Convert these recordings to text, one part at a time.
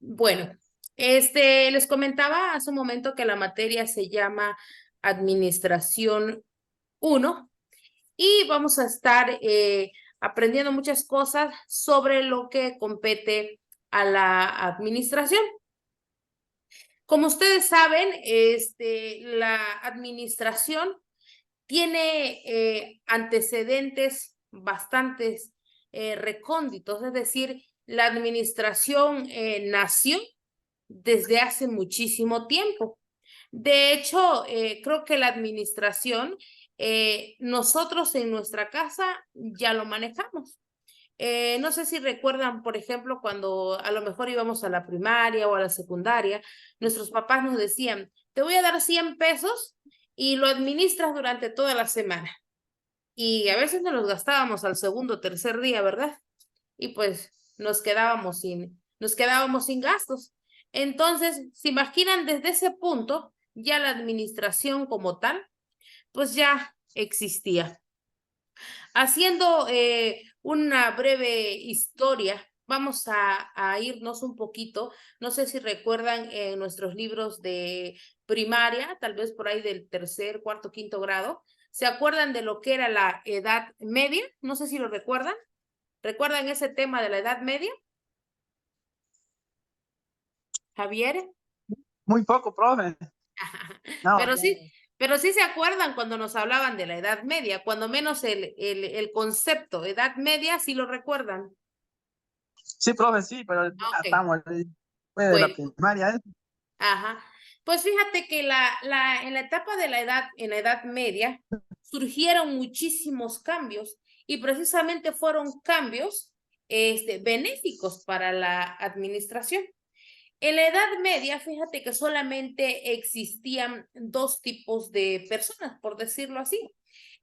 Bueno, les comentaba hace un momento que la materia se llama Administración uno y vamos a estar aprendiendo muchas cosas sobre lo que compete a la administración. Como ustedes saben, la administración tiene antecedentes bastantes recónditos, es decir, la administración nació desde hace muchísimo tiempo. De hecho, creo que la administración, nosotros en nuestra casa ya lo manejamos. No sé si recuerdan, por ejemplo, cuando a lo mejor íbamos a la primaria o a la secundaria, nuestros papás nos decían, te voy a dar 100 pesos y lo administras durante toda la semana. Y a veces nos los gastábamos al segundo o tercer día, ¿verdad? Y pues nos quedábamos sin gastos. Entonces, ¿se imaginan desde ese punto ya la administración como tal? Pues ya existía. Haciendo una breve historia, vamos a irnos un poquito. No sé si recuerdan nuestros libros de primaria, tal vez por ahí del tercer, cuarto, quinto grado. ¿Se acuerdan de lo que era la Edad Media? No sé si lo recuerdan. ¿Recuerdan ese tema de la Edad Media, Javier? Muy poco, profe. No, Pero sí, pero sí se acuerdan cuando nos hablaban de la Edad Media, cuando menos el concepto Edad Media, sí lo recuerdan. sí, profe, sí, pero ya Ok, estamos, fue de la bueno, primaria, ¿eh? ajá. Pues fíjate que en la etapa de en la Edad Media, surgieron muchísimos cambios y precisamente fueron cambios benéficos para la administración. En la Edad Media, fíjate que solamente existían dos tipos de personas, por decirlo así.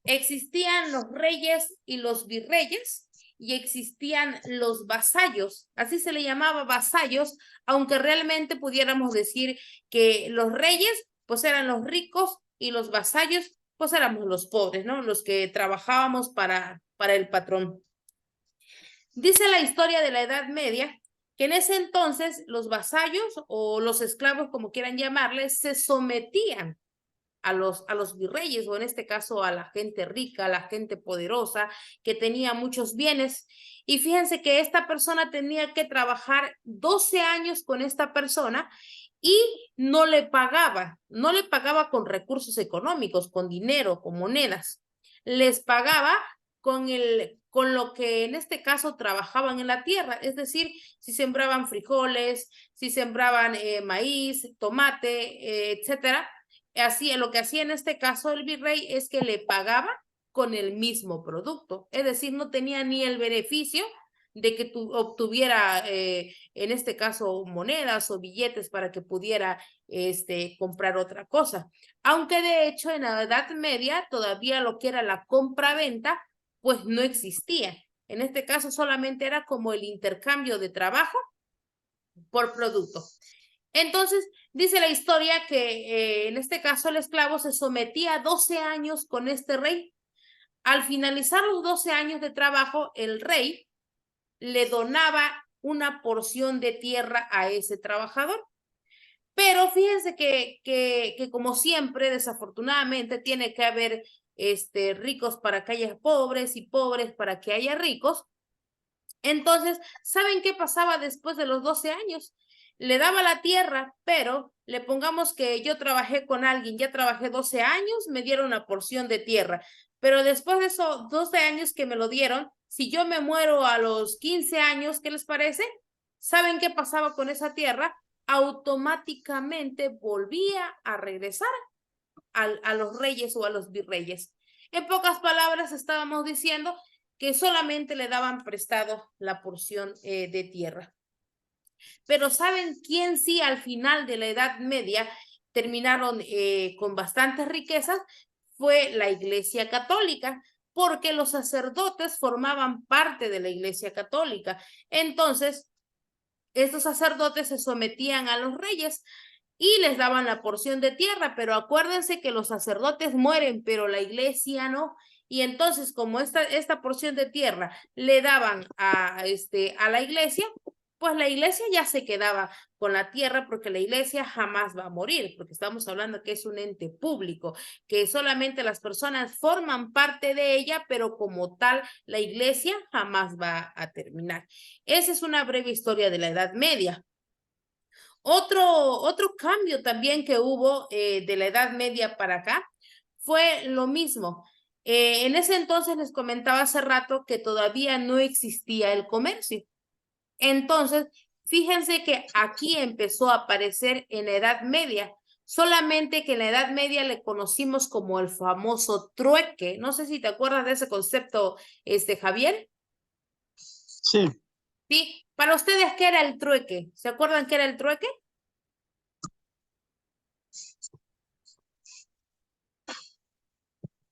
Existían los reyes y los virreyes y existían los vasallos. Así se le llamaba vasallos, aunque realmente pudiéramos decir que los reyes pues eran los ricos y los vasallos pues éramos los pobres, ¿no? Los que trabajábamos para el patrón. Dice la historia de la Edad Media que en ese entonces los vasallos o los esclavos, como quieran llamarles, se sometían a los virreyes o en este caso a la gente rica, a la gente poderosa que tenía muchos bienes. Y fíjense que esta persona tenía que trabajar 12 años con esta persona y no le pagaba con recursos económicos, con dinero, con monedas. Les pagaba con lo que en este caso trabajaban en la tierra, es decir, si sembraban frijoles, si sembraban maíz, tomate, etcétera. Así, lo que hacía en este caso el virrey es que le pagaba con el mismo producto, es decir, no tenía ni el beneficio de que obtuviera, en este caso, monedas o billetes para que pudiera comprar otra cosa. Aunque de hecho en la Edad Media todavía lo que era la compra-venta, pues no existía. En este caso solamente era como el intercambio de trabajo por producto. Entonces, dice la historia que en este caso el esclavo se sometía a 12 años con este rey. Al finalizar los 12 años de trabajo, el rey le donaba una porción de tierra a ese trabajador. Pero fíjense que como siempre, desafortunadamente, tiene que haber ricos para que haya pobres y pobres para que haya ricos. Entonces, ¿saben qué pasaba después de los 12 años? Le daba la tierra, pero le pongamos que yo trabajé con alguien, ya trabajé 12 años, me dieron una porción de tierra, pero después de esos 12 años que me lo dieron, si yo me muero a los 15 años, ¿qué les parece? ¿Saben qué pasaba con esa tierra? Automáticamente volvía a regresar a los reyes o a los virreyes. En pocas palabras, estábamos diciendo que solamente le daban prestado la porción de tierra. Pero ¿saben quién sí al final de la Edad Media terminaron con bastantes riquezas? Fue la Iglesia Católica, porque los sacerdotes formaban parte de la Iglesia Católica. Entonces, estos sacerdotes se sometían a los reyes y les daban la porción de tierra, pero acuérdense que los sacerdotes mueren, pero la iglesia no. Y entonces, como esta porción de tierra le daban a la iglesia, pues la iglesia ya se quedaba con la tierra porque la iglesia jamás va a morir, porque estamos hablando que es un ente público, que solamente las personas forman parte de ella, pero como tal, la iglesia jamás va a terminar. Esa es una breve historia de la Edad Media. Otro cambio también que hubo de la Edad Media para acá fue lo mismo. En ese entonces les comentaba hace rato que todavía no existía el comercio. Entonces, fíjense que aquí empezó a aparecer en la Edad Media, solamente que en la Edad Media le conocimos como el famoso trueque. No sé si te acuerdas de ese concepto, Javier. Sí. Sí, para ustedes, ¿qué era el trueque? ¿Se acuerdan qué era el trueque?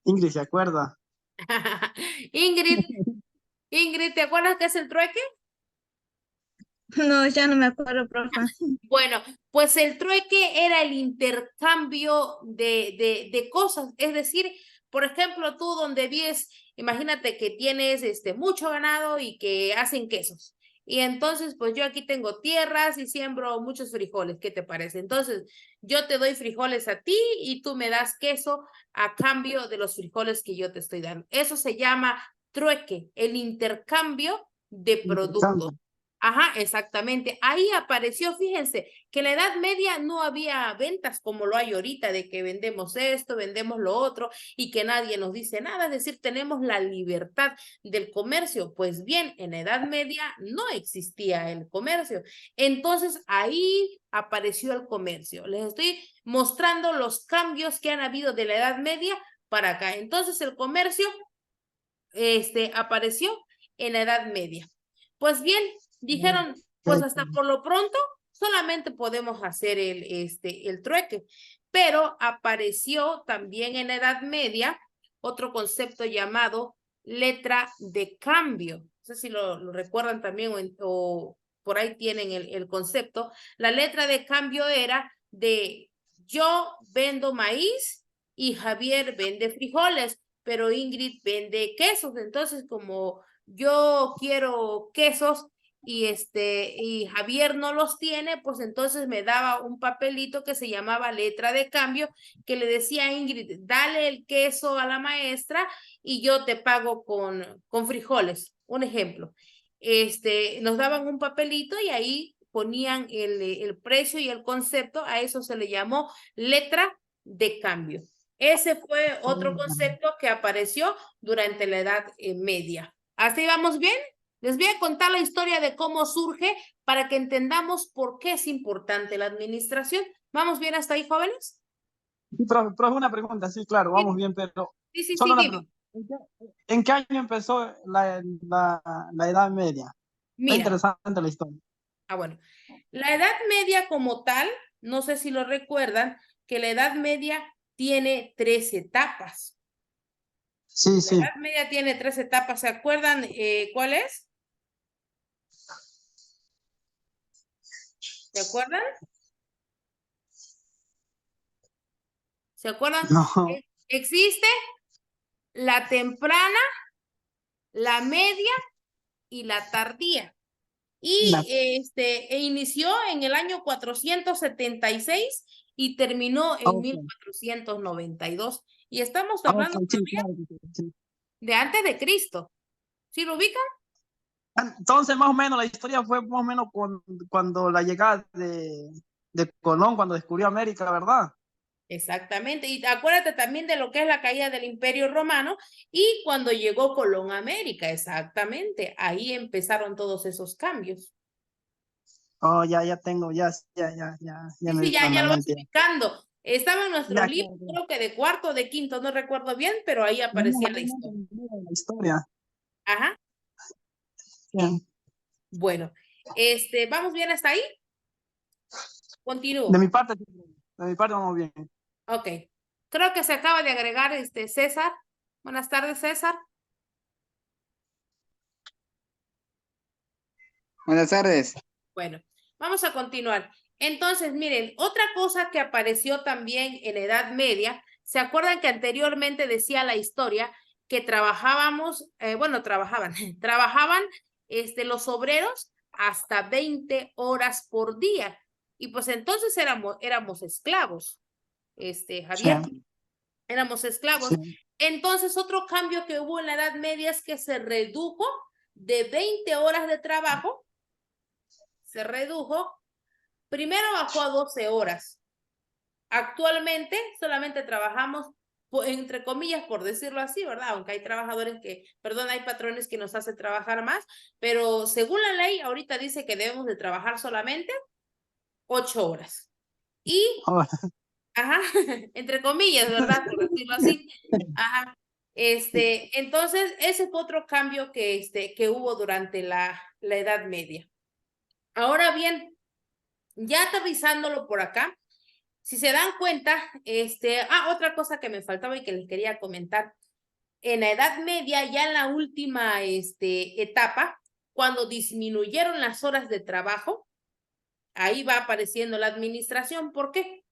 Ingrid, ¿se acuerda? Ingrid, Ingrid, ¿te acuerdas qué es el trueque? No, ya no me acuerdo, profe. Bueno, pues el trueque era el intercambio de cosas, es decir, por ejemplo, tú donde vives, imagínate que tienes mucho ganado y que hacen quesos. Y entonces, pues yo aquí tengo tierras y siembro muchos frijoles, ¿qué te parece? Entonces, yo te doy frijoles a ti y tú me das queso a cambio de los frijoles que yo te estoy dando. Eso se llama trueque, el intercambio de productos. Intercambio. Ajá, exactamente. Ahí apareció, fíjense, que en la Edad Media no había ventas como lo hay ahorita, de que vendemos esto, vendemos lo otro y que nadie nos dice nada, es decir, tenemos la libertad del comercio. Pues bien, en la Edad Media no existía el comercio. Entonces ahí apareció el comercio. Les estoy mostrando los cambios que han habido de la Edad Media para acá. Entonces el comercio apareció en la Edad Media. Pues bien, dijeron, pues hasta por lo pronto solamente podemos hacer el trueque, pero apareció también en la Edad Media otro concepto llamado letra de cambio. No sé si lo recuerdan también o por ahí tienen el concepto. La letra de cambio era de yo vendo maíz y Javier vende frijoles, pero Ingrid vende quesos. Entonces, como yo quiero quesos y Javier no los tiene, pues entonces me daba un papelito que se llamaba letra de cambio, que le decía a Ingrid, dale el queso a la maestra y yo te pago con frijoles, un ejemplo. Nos daban un papelito y ahí ponían el precio y el concepto, a eso se le llamó letra de cambio. Ese fue otro concepto que apareció durante la Edad Media. ¿Así vamos bien? Les voy a contar la historia de cómo surge para que entendamos por qué es importante la administración. ¿Vamos bien hasta ahí, jóvenes? Sí, profe, una pregunta, sí, claro, vamos bien, pero Sí, solo una dime. pregunta. ¿En qué año empezó la Edad Media? Está Mira, interesante la historia. bueno, la Edad Media como tal, no sé si lo recuerdan, que la Edad Media tiene 3 etapas. Sí, La sí. Edad Media tiene 3 etapas. ¿Se acuerdan cuál es? ¿Se acuerdan? ¿Se acuerdan? No. Existe la temprana, la media y la tardía. Y inició en el año 476 y terminó en Okay. 1492. Y estamos Okay, hablando sí, todavía claro, sí. de antes de Cristo. ¿Sí lo ubican? Entonces, más o menos, la historia fue más o menos cuando la llegada de Colón, cuando descubrió América, ¿verdad? Exactamente. Y acuérdate también de lo que es la caída del Imperio Romano y cuando llegó Colón a América, exactamente. Ahí empezaron todos esos cambios. Oh, ya tengo, ya me Sí, vino en ya la lo vas mente. ubicando. Estaba en nuestro Ya, libro, claro. creo que de cuarto o de quinto, no recuerdo bien, pero ahí No, aparecía la ahí no historia. entendí la historia. Ajá. Bien. Bueno, ¿vamos bien hasta ahí? De Continúo. mi parte, sí, de mi parte vamos bien. Ok. Creo que se acaba de agregar César. Buenas tardes, César. Buenas tardes. Bueno, vamos a continuar. Entonces, miren, otra cosa que apareció también en la Edad Media, ¿se acuerdan que anteriormente decía la historia que trabajaban, trabajaban los obreros hasta 20 horas por día. Y pues entonces éramos esclavos, Javier, Sí, éramos esclavos. sí. Entonces otro cambio que hubo en la Edad Media es que se redujo de 20 horas de trabajo, se redujo, primero bajó a 12 horas. Actualmente solamente trabajamos, entre comillas, por decirlo así, ¿verdad? Aunque hay trabajadores hay patrones que nos hacen trabajar más, pero según la ley, ahorita dice que debemos de trabajar solamente 8 horas. Y, Oh, ajá, entre comillas, ¿verdad? Por decirlo así. Ajá. Entonces, ese fue otro cambio que hubo durante la Edad Media. Ahora bien, ya aterrizándolo por acá, si se dan cuenta, otra cosa que me faltaba y que les quería comentar. En la Edad Media, ya en la última etapa, cuando disminuyeron las horas de trabajo, ahí va apareciendo la administración. ¿Por qué?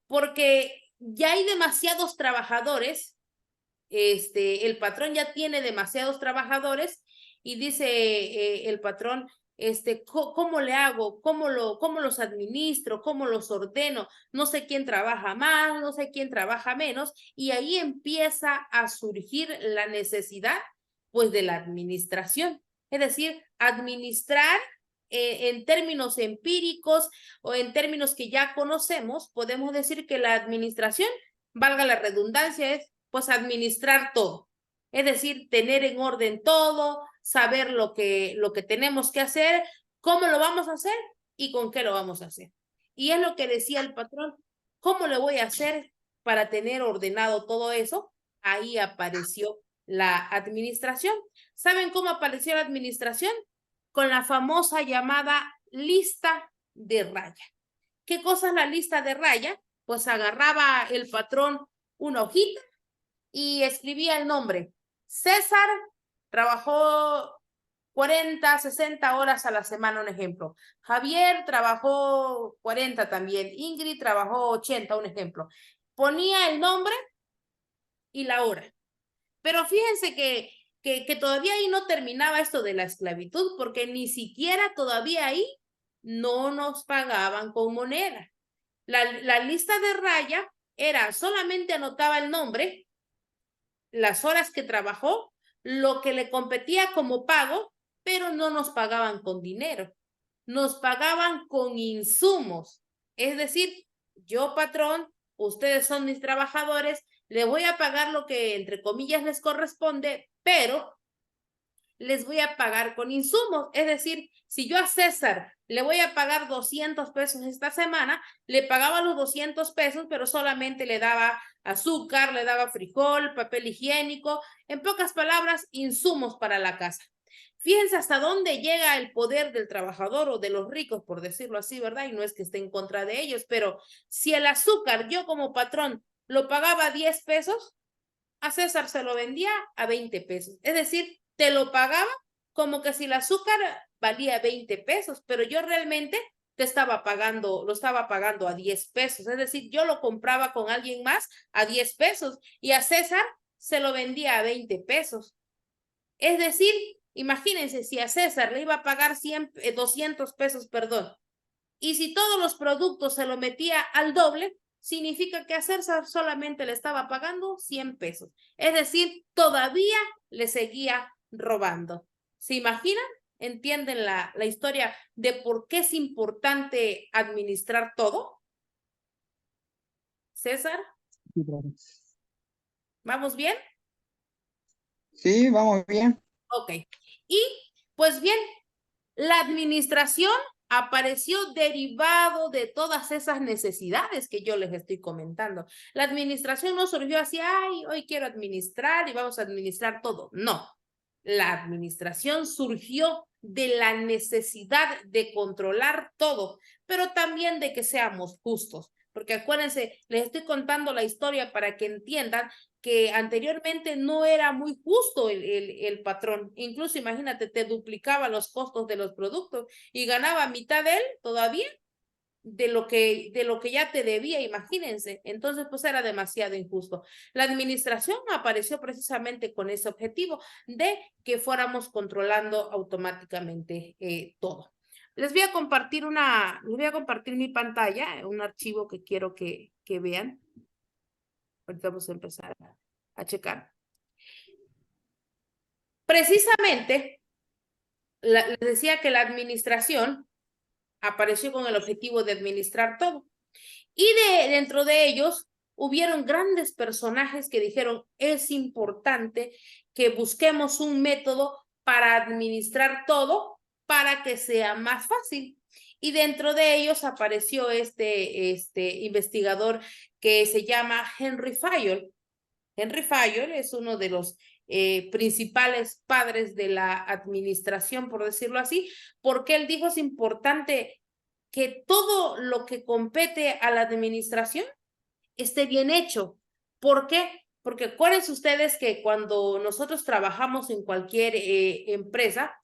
Porque ya hay demasiados trabajadores, el patrón ya tiene demasiados trabajadores y dice el patrón, ¿cómo le hago? ¿Cómo los administro? ¿Cómo los ordeno? No sé quién trabaja más, no sé quién trabaja menos, y ahí empieza a surgir la necesidad, pues, de la administración. Es decir, administrar en términos empíricos o en términos que ya conocemos, podemos decir que la administración, valga la redundancia, es pues administrar todo. Es decir, tener en orden todo, saber lo que tenemos que hacer, cómo lo vamos a hacer y con qué lo vamos a hacer. Y es lo que decía el patrón, ¿cómo le voy a hacer para tener ordenado todo eso? Ahí apareció la administración. ¿Saben cómo apareció la administración? Con la famosa llamada lista de raya. ¿Qué cosa es la lista de raya? Pues agarraba el patrón una hojita y escribía el nombre. César trabajó 40, 60 horas a la semana, un ejemplo. Javier trabajó 40 también. Ingrid trabajó 80, un ejemplo. Ponía el nombre y la hora. Pero fíjense que todavía ahí no terminaba esto de la esclavitud, porque ni siquiera todavía ahí no nos pagaban con moneda. La lista de raya era solamente anotaba el nombre, las horas que trabajó, lo que le competía como pago, pero no nos pagaban con dinero, nos pagaban con insumos. Es decir, yo patrón, ustedes son mis trabajadores, le voy a pagar lo que entre comillas les corresponde, pero les voy a pagar con insumos. Es decir, si yo a César le voy a pagar 200 pesos esta semana, le pagaba los 200 pesos, pero solamente le daba azúcar, le daba frijol, papel higiénico, en pocas palabras, insumos para la casa. Fíjense hasta dónde llega el poder del trabajador o de los ricos, por decirlo así, ¿verdad? Y no es que esté en contra de ellos, pero si el azúcar yo como patrón lo pagaba a 10 pesos, a César se lo vendía a 20 pesos. Es decir, te lo pagaba como que si el azúcar valía 20 pesos, pero yo realmente lo estaba pagando a 10 pesos. Es decir, yo lo compraba con alguien más a 10 pesos y a César se lo vendía a 20 pesos. Es decir, imagínense si a César le iba a pagar 200 pesos, perdón, y si todos los productos se lo metía al doble, significa que a César solamente le estaba pagando 100 pesos. Es decir, todavía le seguía robando. ¿Se imaginan? ¿Entienden la historia de por qué es importante administrar todo? César, ¿vamos bien? Sí, vamos bien. Ok. Y pues bien, la administración apareció derivado de todas esas necesidades que yo les estoy comentando. La administración no surgió así, ay, hoy quiero administrar y vamos a administrar todo. No, la administración surgió de la necesidad de controlar todo, pero también de que seamos justos. Porque acuérdense, les estoy contando la historia para que entiendan que anteriormente no era muy justo el patrón. Incluso imagínate, te duplicaba los costos de los productos y ganaba mitad de él todavía. de lo que ya te debía, imagínense. Entonces, pues era demasiado injusto. La administración apareció precisamente con ese objetivo de que fuéramos controlando automáticamente todo. Les voy a compartir mi pantalla, un archivo que quiero que vean. Ahorita vamos a empezar a checar. Precisamente, les decía que la administración apareció con el objetivo de administrar todo. Y dentro de ellos hubieron grandes personajes que dijeron, es importante que busquemos un método para administrar todo para que sea más fácil. Y dentro de ellos apareció este investigador que se llama Henry Fayol. Henry Fayol es uno de los principales padres de la administración, por decirlo así, porque él dijo es importante que todo lo que compete a la administración esté bien hecho. ¿Por qué? Porque acuérdense ustedes que cuando nosotros trabajamos en cualquier empresa,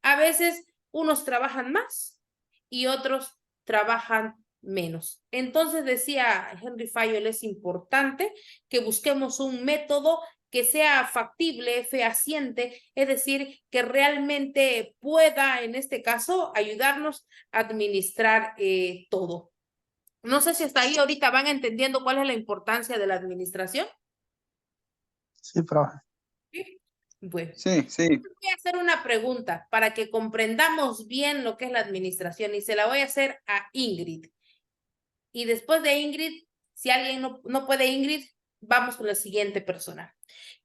a veces unos trabajan más y otros trabajan menos. Entonces decía Henry Fayol, es importante que busquemos un método que sea factible, fehaciente, es decir, que realmente pueda, en este caso, ayudarnos a administrar todo. No sé si hasta ahí ahorita van entendiendo cuál es la importancia de la administración. Sí, profe. ¿Sí? Bueno, Sí, sí. voy a hacer una pregunta para que comprendamos bien lo que es la administración y se la voy a hacer a Ingrid. Y después de Ingrid, si alguien no puede Ingrid, vamos con la siguiente persona.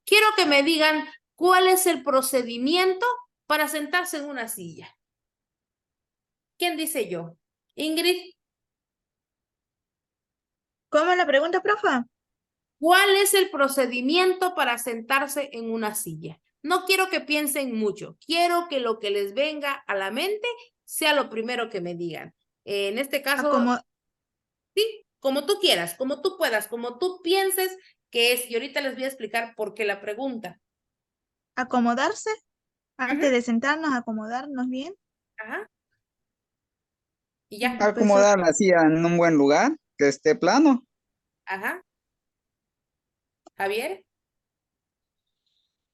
Quiero que me digan cuál es el procedimiento para sentarse en una silla. ¿Quién dice yo? Ingrid. ¿Cómo la pregunta, profa? ¿Cuál es el procedimiento para sentarse en una silla? No quiero que piensen mucho, quiero que lo que les venga a la mente sea lo primero que me digan. En este caso, sí, como tú quieras, como tú puedas, como tú pienses que es, y ahorita les voy a explicar por qué la pregunta. Acomodarse, antes Ujú. de sentarnos, acomodarnos bien. Ajá. Y ya. Pues, Acomodar la silla en un buen lugar, que esté plano. Ajá. Javier.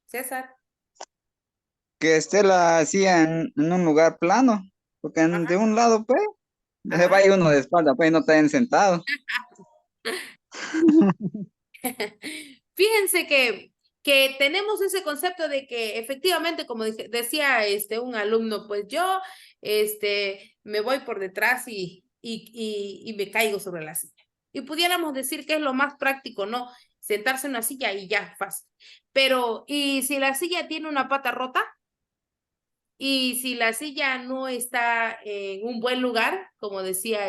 César. Que esté la silla en un lugar plano. Porque Ajá. de un lado, pues, se Ajá. vaya uno de espalda, pues, no está sentado. Fíjense que tenemos ese concepto de que efectivamente, como decía un alumno, pues yo me voy por detrás y me caigo sobre la silla. Y pudiéramos decir que es lo más práctico, ¿no? Sentarse en una silla y ya, fácil. Pero, ¿y si la silla tiene una pata rota? Y si la silla no está en un buen lugar, como decía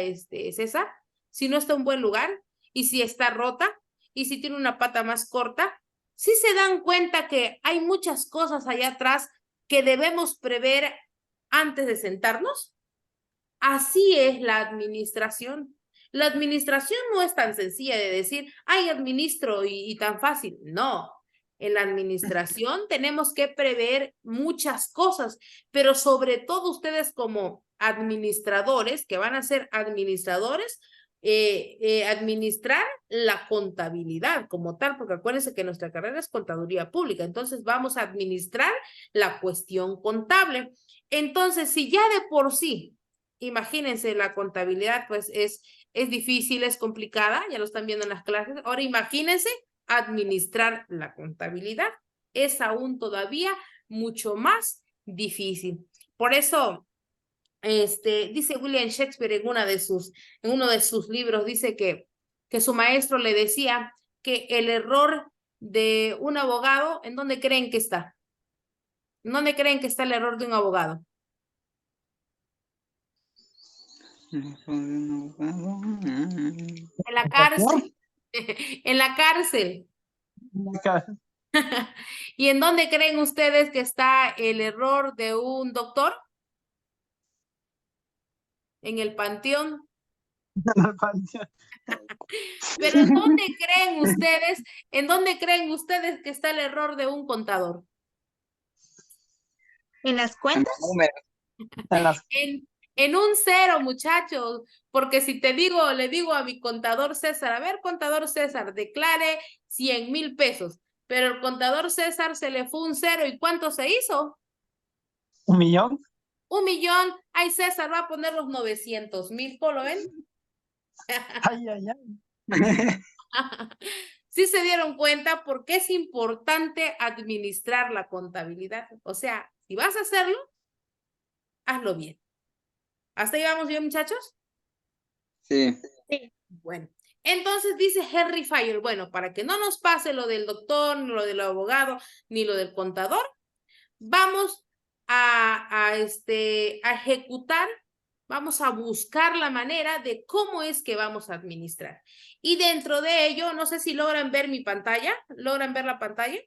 César, si no está en un buen lugar, y si está rota, y si tiene una pata más corta, sí se dan cuenta que hay muchas cosas allá atrás que debemos prever antes de sentarnos. Así es la administración. La administración no es tan sencilla de decir, ay, administro y tan fácil. No, en la administración tenemos que prever muchas cosas, pero sobre todo ustedes como administradores, que van a ser administradores, administrar la contabilidad como tal, porque acuérdense que nuestra carrera es contaduría pública, entonces vamos a administrar la cuestión contable. Entonces, si ya de por sí imagínense, la contabilidad pues es difícil, es complicada, ya lo están viendo en las clases. Ahora imagínense administrar la contabilidad, es aún todavía mucho más difícil. Por eso, dice William Shakespeare en uno de sus libros, dice que su maestro le decía que el error de un abogado, ¿en dónde creen que está? ¿En dónde creen que está el error de un abogado? En la cárcel. En la cárcel. ¿Y en dónde creen ustedes que está el error de un doctor? En el panteón. Pero en dónde creen ustedes que está el error de un contador? ¿En las cuentas? Números. En En un cero, muchachos, porque si te digo, le digo a mi contador César, a ver, contador César, declare 100,000 pesos, pero el contador César se le fue un cero, ¿y cuánto se hizo? 1 millón. 1,000,000. Ay, César va a poner los 900,000, ¿lo ven? Ay, ay, ay. Sí se dieron cuenta porque es importante administrar la contabilidad. O sea, si vas a hacerlo, hazlo bien. ¿Hasta ahí vamos bien, muchachos? Sí. Sí. Bueno, entonces dice Henry Fayol, bueno, para que no nos pase lo del doctor, ni lo del abogado, ni lo del contador, vamos a ejecutar, vamos a buscar la manera de cómo es que vamos a administrar. Y dentro de ello, no sé si logran ver mi pantalla, ¿logran ver la pantalla?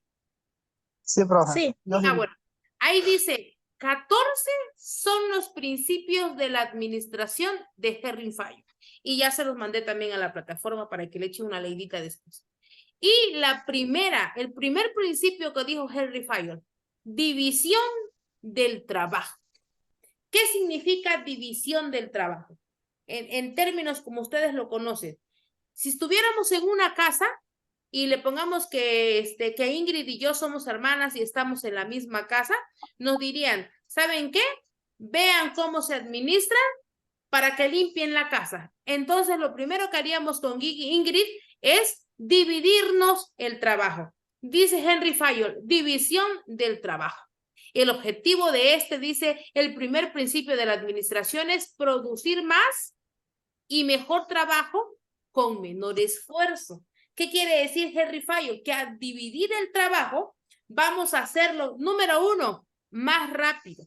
Sí, profe. Sí. Yo sí. Bueno, ahí dice, 14 son los principios de la administración de Henry Fayol. Y ya se los mandé también a la plataforma para que le echen una leidita después. Y el primer principio que dijo Henry Fayol, división del trabajo. ¿Qué significa división del trabajo? En términos como ustedes lo conocen. Si estuviéramos en una casa y le pongamos que Ingrid y yo somos hermanas y estamos en la misma casa, nos dirían, ¿saben qué? Vean cómo se administran para que limpien la casa. Entonces, lo primero que haríamos con Ingrid es dividirnos el trabajo. Dice Henry Fayol, división del trabajo. El objetivo de dice, el primer principio de la administración es producir más y mejor trabajo con menor esfuerzo. ¿Qué quiere decir Henry Fayol? Que al dividir el trabajo, vamos a hacerlo, número 1, más rápido.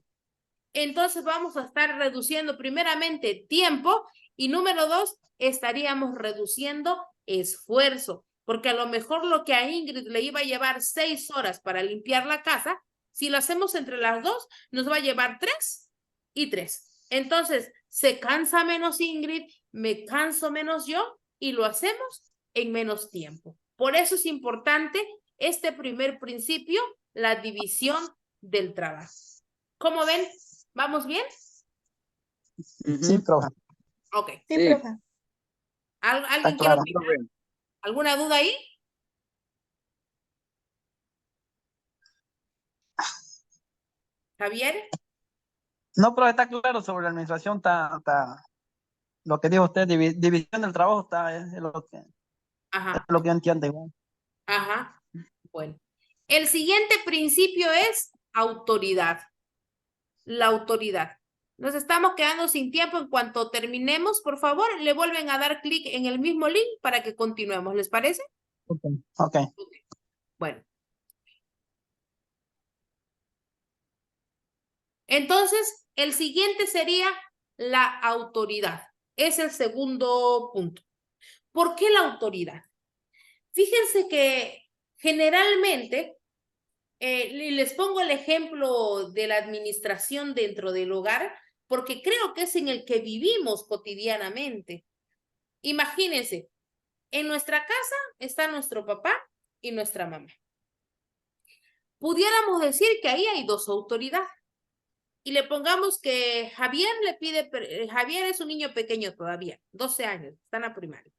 Entonces vamos a estar reduciendo primeramente tiempo y número 2, estaríamos reduciendo esfuerzo, porque a lo mejor lo que a Ingrid le iba a llevar 6 horas para limpiar la casa, si lo hacemos entre las dos, nos va a llevar 3 y 3. Entonces, se cansa menos Ingrid, me canso menos yo y lo hacemos en menos tiempo. Por eso es importante este primer principio, la división del trabajo. ¿Cómo ven? ¿Vamos bien? Sí, profe. Ok. Sí, Sí. profe. ¿Alguien quiere claro. opinar? ¿Alguna duda ahí? ¿Javier? No, profe, está claro sobre la administración, lo que dijo usted, división del trabajo, es Ajá, lo que yo entiendo igual. ajá. Bueno. El siguiente principio es autoridad. La autoridad. Nos estamos quedando sin tiempo. En cuanto terminemos, por favor, le vuelven a dar clic en el mismo link para que continuemos. ¿Les parece? Ok. Bueno. Entonces, el siguiente sería la autoridad. Es el segundo punto. ¿Por qué la autoridad? Fíjense que generalmente, les pongo el ejemplo de la administración dentro del hogar, porque creo que es en el que vivimos cotidianamente. Imagínense, en nuestra casa está nuestro papá y nuestra mamá. Pudiéramos decir que ahí hay dos autoridades. Y le pongamos que Javier Javier es un niño pequeño todavía, 12 años, está en la primaria,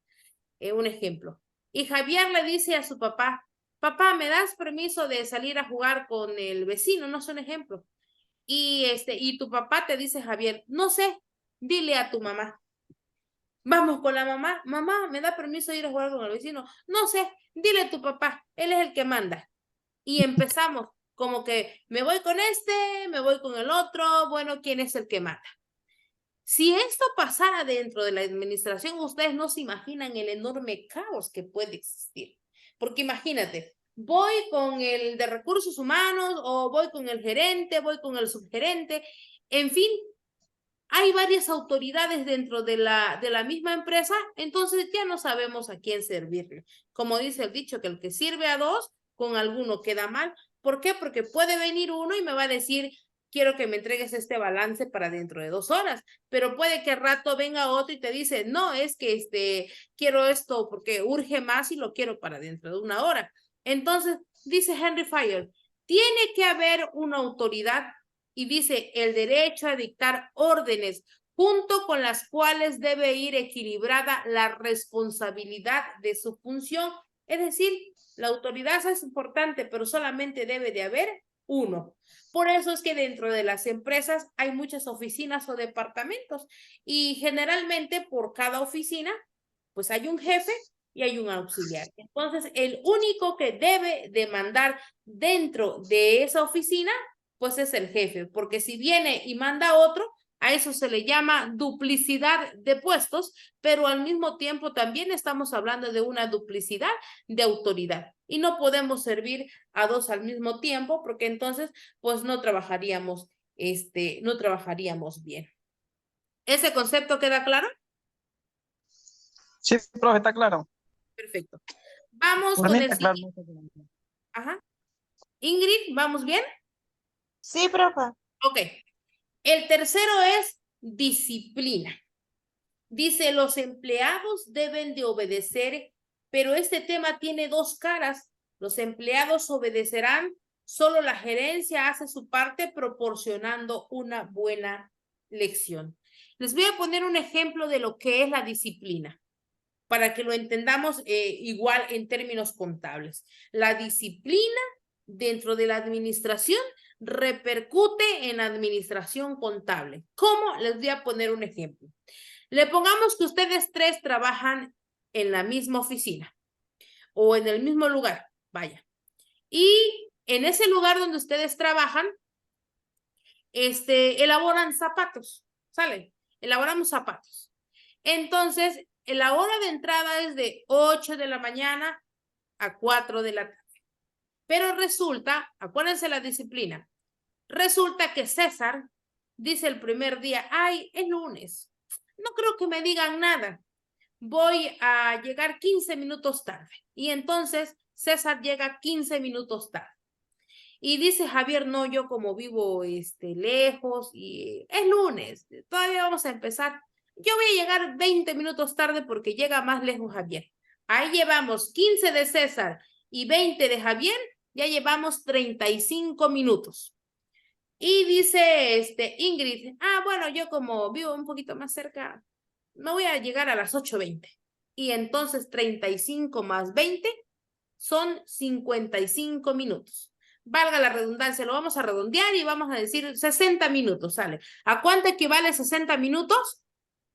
un ejemplo. Y Javier le dice a su papá, papá, ¿me das permiso de salir a jugar con el vecino? No es un ejemplo. Y tu papá te dice, Javier, no sé, dile a tu mamá. Vamos con la mamá, mamá, ¿me da permiso de ir a jugar con el vecino? No sé, dile a tu papá, él es el que manda. Y empezamos como que me voy con me voy con el otro, bueno, ¿quién es el que manda? Si esto pasara dentro de la administración, ustedes no se imaginan el enorme caos que puede existir. Porque imagínate, voy con el de recursos humanos o voy con el gerente, voy con el subgerente, en fin, hay varias autoridades dentro de la misma empresa, entonces ya no sabemos a quién servirle. Como dice el dicho, que el que sirve a dos, con alguno queda mal. ¿Por qué? Porque puede venir uno y me va a decir, quiero que me entregues este balance para dentro de 2 horas, pero puede que al rato venga otro y te dice, no, es que quiero esto porque urge más y lo quiero para dentro de 1 hora. Entonces, dice Henry Fayol, tiene que haber una autoridad y dice el derecho a dictar órdenes junto con las cuales debe ir equilibrada la responsabilidad de su función. Es decir, la autoridad es importante, pero solamente debe de haber uno. Por eso es que dentro de las empresas hay muchas oficinas o departamentos y generalmente por cada oficina pues hay un jefe y hay un auxiliar. Entonces, el único que debe de mandar dentro de esa oficina pues es el jefe, porque si viene y manda otro, a eso se le llama duplicidad de puestos, pero al mismo tiempo también estamos hablando de una duplicidad de autoridad y no podemos servir a dos al mismo tiempo porque entonces pues no trabajaríamos bien. ¿Ese concepto queda claro? Sí, profe, está claro. Perfecto. Vamos Por con mí el está claro. siguiente. Ajá. Ingrid, ¿vamos bien? Sí, profe. Ok. El tercero es disciplina. Dice, los empleados deben de obedecer, pero este tema tiene dos caras. Los empleados obedecerán, solo la gerencia hace su parte proporcionando una buena lección. Les voy a poner un ejemplo de lo que es la disciplina, para que lo entendamos igual en términos contables. La disciplina dentro de la administración repercute en la administración contable. ¿Cómo? Les voy a poner un ejemplo. Le pongamos que ustedes tres trabajan en la misma oficina o en el mismo lugar, vaya. Y en ese lugar donde ustedes trabajan, elaboran zapatos, ¿sale? Elaboramos zapatos. Entonces, la hora de entrada es de 8 de la mañana a 4 de la tarde. Pero resulta, acuérdense la disciplina, resulta que César dice el primer día, ay, es lunes, no creo que me digan nada, voy a llegar 15 minutos tarde. Y entonces César llega 15 minutos tarde. Y dice Javier, no, yo como vivo lejos y es lunes, todavía vamos a empezar. Yo voy a llegar 20 minutos tarde porque llega más lejos Javier. Ahí llevamos 15 de César y 20 de Javier, ya llevamos 35 minutos. Y dice Ingrid, bueno, yo como vivo un poquito más cerca, me voy a llegar a las 8:20. Y entonces 35 más 20 son 55 minutos. Valga la redundancia, lo vamos a redondear y vamos a decir 60 minutos, ¿sale? ¿A cuánto equivale 60 minutos?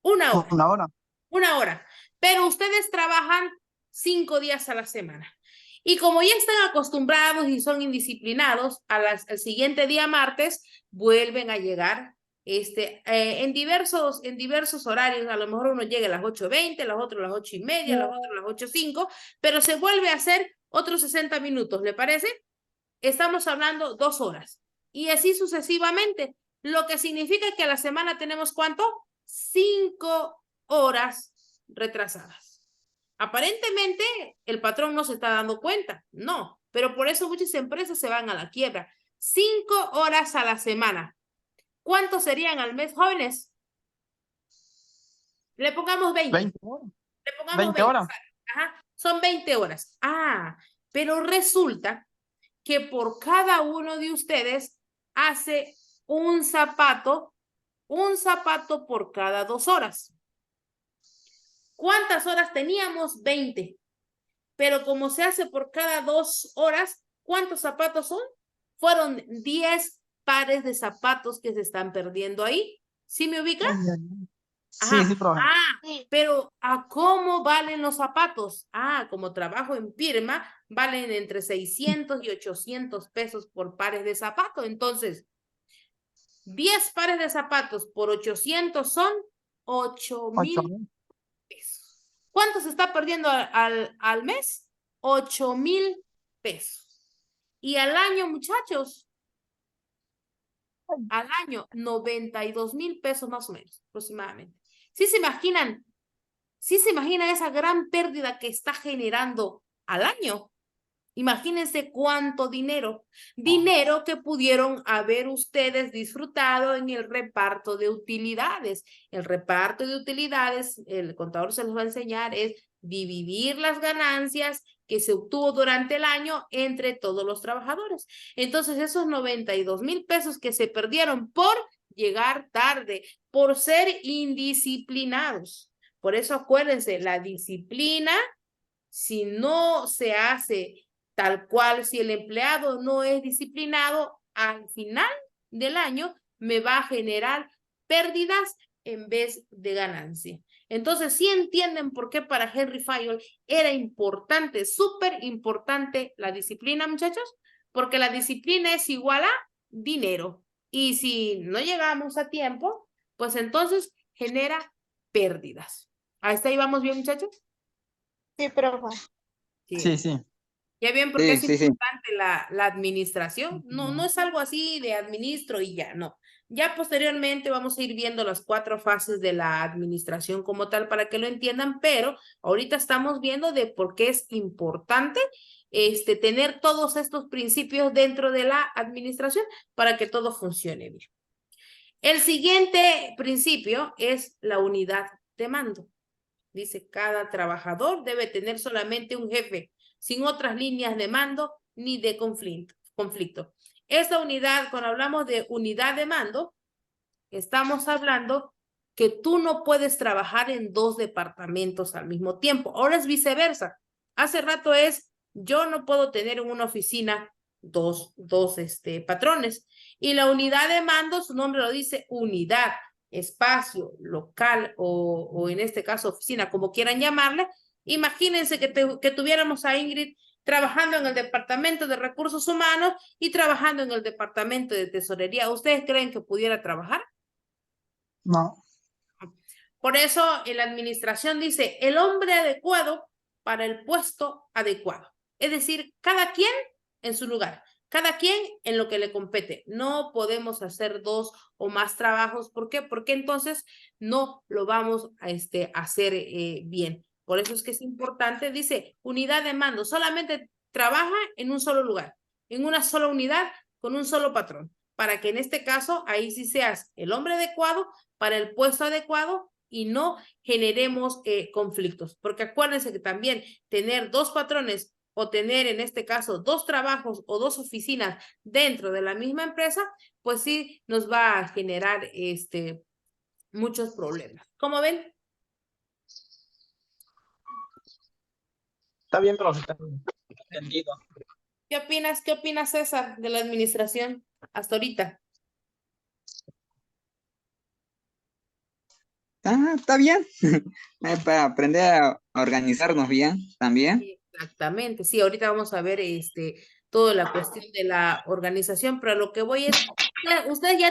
Una hora. Una hora. Una hora. Pero ustedes trabajan 5 días a la semana. Y como ya están acostumbrados y son indisciplinados, al siguiente día martes vuelven a llegar en diversos horarios. A lo mejor uno llega a las 8:20, los otros a las 8:30, los otros a las 8:05, pero se vuelve a hacer otros 60 minutos, ¿le parece? Estamos hablando 2 horas. Y así sucesivamente. Lo que significa que a la semana tenemos ¿cuánto? 5 horas retrasadas. Aparentemente el patrón no se está dando cuenta, no, pero por eso muchas empresas se van a la quiebra. 5 horas a la semana. ¿Cuántos serían al mes, jóvenes? Le pongamos 20. 20 horas. Le pongamos 20 horas. Ajá, son 20 horas. Pero resulta que por cada uno de ustedes hace un zapato por cada 2 horas. ¿Cuántas horas teníamos? 20. Pero como se hace por cada 2 horas, ¿cuántos zapatos son? Fueron 10 pares de zapatos que se están perdiendo ahí. ¿Sí me ubica? Sí, sí, profe. Pero ¿a cómo valen los zapatos? Como trabajo en firma, valen entre 600 y 800 pesos por pares de zapatos. Entonces, 10 pares de zapatos por 800 son 8,000 pesos. ¿Cuánto se está perdiendo al mes? 8,000 pesos. Y al año, muchachos, al año, 92,000 pesos más o menos, aproximadamente. ¿Sí se imaginan esa gran pérdida que está generando al año? Imagínense cuánto dinero que pudieron haber ustedes disfrutado en el reparto de utilidades. El reparto de utilidades, el contador se los va a enseñar, es dividir las ganancias que se obtuvo durante el año entre todos los trabajadores. Entonces, esos 92,000 pesos que se perdieron por llegar tarde, por ser indisciplinados. Por eso acuérdense, la disciplina, si no se hace tal cual, si el empleado no es disciplinado, al final del año me va a generar pérdidas en vez de ganancia. Entonces, ¿sí entienden por qué para Henry Fayol era importante, súper importante la disciplina, muchachos? Porque la disciplina es igual a dinero. Y si no llegamos a tiempo, pues entonces genera pérdidas. ¿Hasta ahí vamos bien, muchachos? Sí, profe. Sí, sí. ¿Ya bien porque es Sí, sí. importante la administración? No es algo así de administro y ya, no. Ya posteriormente vamos a ir viendo las 4 fases de la administración como tal para que lo entiendan, pero ahorita estamos viendo de por qué es importante tener todos estos principios dentro de la administración para que todo funcione bien. El siguiente principio es la unidad de mando. Dice, cada trabajador debe tener solamente un jefe, sin otras líneas de mando ni de conflicto. Esta unidad, cuando hablamos de unidad de mando, estamos hablando que tú no puedes trabajar en 2 departamentos al mismo tiempo. Ahora es viceversa. Hace rato yo no puedo tener en una oficina dos patrones. Y la unidad de mando, su nombre lo dice, unidad, espacio, local o en este caso oficina, como quieran llamarle. Imagínense que tuviéramos a Ingrid trabajando en el departamento de recursos humanos y trabajando en el departamento de tesorería. ¿Ustedes creen que pudiera trabajar? No. Por eso en la administración dice el hombre adecuado para el puesto adecuado. Es decir, cada quien en su lugar, cada quien en lo que le compete. No podemos hacer 2 o más trabajos. ¿Por qué? Porque entonces no lo vamos a hacer bien. Por eso es que es importante, dice, unidad de mando. Solamente trabaja en un solo lugar, en una sola unidad, con un solo patrón. Para que en este caso, ahí sí seas el hombre adecuado para el puesto adecuado y no generemos conflictos. Porque acuérdense que también tener 2 patrones o tener en este caso 2 trabajos o 2 oficinas dentro de la misma empresa, pues sí nos va a generar muchos problemas. ¿Cómo ven? Está bien, profe. Está bien. Entendido. ¿Qué opinas? ¿Qué opinas, César, de la administración hasta ahorita? Está bien. Para aprender a organizarnos bien también. Exactamente, sí, ahorita vamos a ver toda la cuestión de la organización, pero lo que voy es, ustedes ya